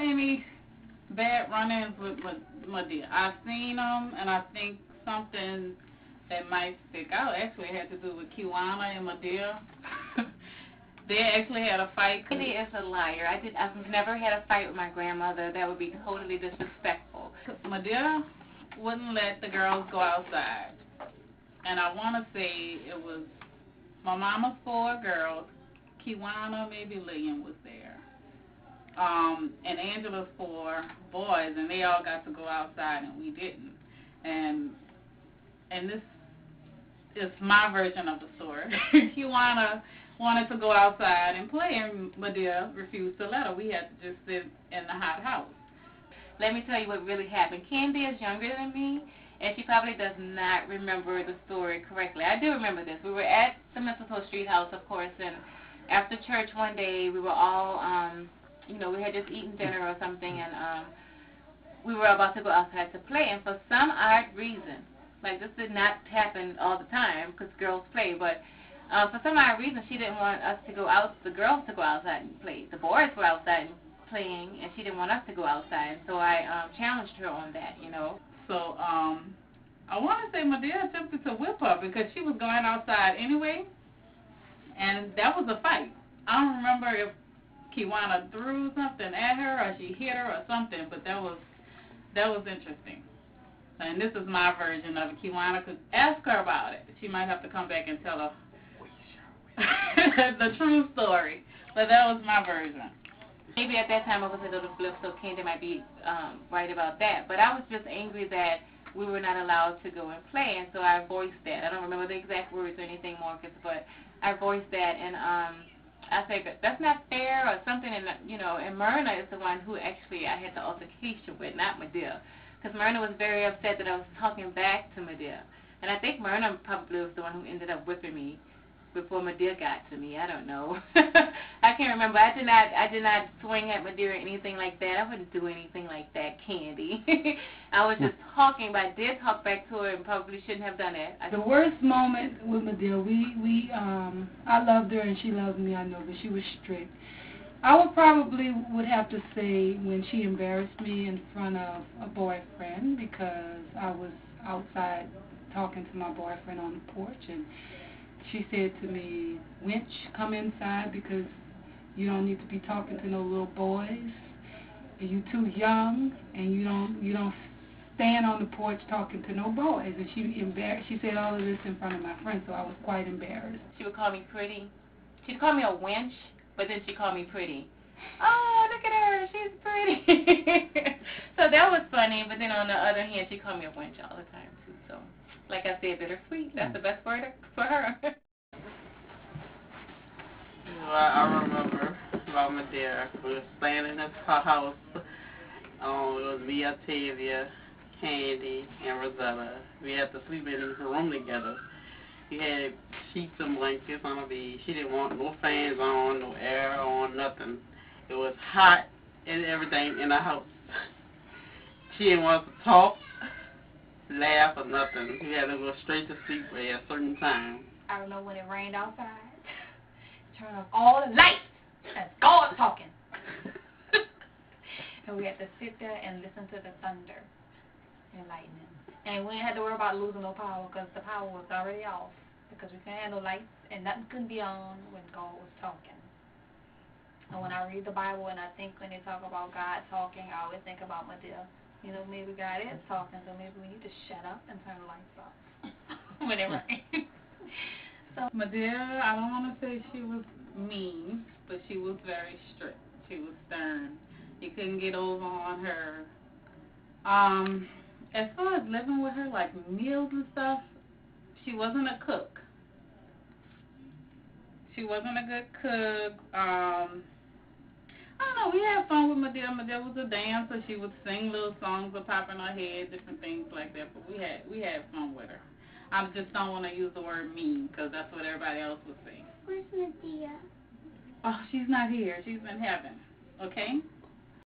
any bad run-ins with Madea. I've seen them, and I think something that might stick out actually had to do with Kiwana and Madea. They actually had a fight. Really is a liar. I've never had a fight with my grandmother. That would be totally disrespectful. Madea wouldn't let the girls go outside. And I want to say it was my mama's 4 girls, Kiwana, maybe Lillian was there, and Angela's 4 boys, and they all got to go outside and we didn't. And this is my version of the story. Kiwana wanted to go outside and play, and Madea refused to let her. We had to just sit in the hot house. Let me tell you what really happened. Candy is younger than me, and she probably does not remember the story correctly. I do remember this. We were at the Mistletoe Street House, of course, and after church one day, we were all, we had just eaten dinner or something, and we were about to go outside to play, and for some odd reason, like this did not happen all the time because girls play, but for some odd reason, she didn't want us to go out, the girls to go outside and play. The boys were outside and playing, and she didn't want us to go outside, so I challenged her on that, So, I want to say Madea attempted to whip her because she was going outside anyway, and that was a fight. I don't remember if Kiwana threw something at her or she hit her or something, but that was interesting. And this is my version of it. Kiwana could ask her about it. She might have to come back and tell her the true story, but that was my version. Maybe at that time I was a little flip, so Candy might be right about that. But I was just angry that we were not allowed to go and play, and so I voiced that. I don't remember the exact words or anything, Marcus, but I voiced that, and I said that's not fair or something. And and Myrna is the one who actually I had the altercation with, not Madea, because Myrna was very upset that I was talking back to Madea, and I think Myrna probably was the one who ended up whipping me before Madea got to me. I don't know. I can't remember. I did not swing at Madea or anything like that. I wouldn't do anything like that, Candy. I was just talking, but I did talk back to her and probably shouldn't have done it. The worst moment with Madea, I loved her and she loved me, I know, but she was strict. I would have to say when she embarrassed me in front of a boyfriend because I was outside talking to my boyfriend on the porch, and she said to me, "Wench, come inside because you don't need to be talking to no little boys. And you too young, and you don't stand on the porch talking to no boys." And she said all of this in front of my friend, so I was quite embarrassed. She would call me pretty. She'd call me a wench, but then she'd call me pretty. Oh, look at her, she's pretty. So that was funny, but then on the other hand, she called me a wench all the time too. So, like I said, bittersweet. That's the best word for her. Well, I remember about Madea. We were staying in her house. It was me, Octavia, Candy, and Rosetta. We had to sleep in her room together. We had sheets and blankets on the bed. She didn't want no fans on, no air on, nothing. It was hot and everything in the house. She didn't want us to talk, laugh, or nothing. We had to go straight to sleep at a certain time. I remember when it rained outside. Turn off all the lights and God talking. And we had to sit there and listen to the thunder and lightning. And we didn't have to worry about losing no power because the power was already off. Because we couldn't have no lights and nothing couldn't be on when God was talking. And when I read the Bible and I think when they talk about God talking, I always think about Madea. Maybe God is talking, so maybe we need to shut up and turn the lights off when it rains. Madea, I don't want to say she was mean, but she was very strict. She was stern. You couldn't get over on her. As far as living with her, like meals and stuff, she wasn't a cook. She wasn't a good cook. I don't know. We had fun with Madea. Madea was a dancer. She would sing little songs that pop in her head, different things like that. But we had fun with her. I just don't want to use the word mean because that's what everybody else would say. Where's Madea? Oh, she's not here. She's in heaven. Okay?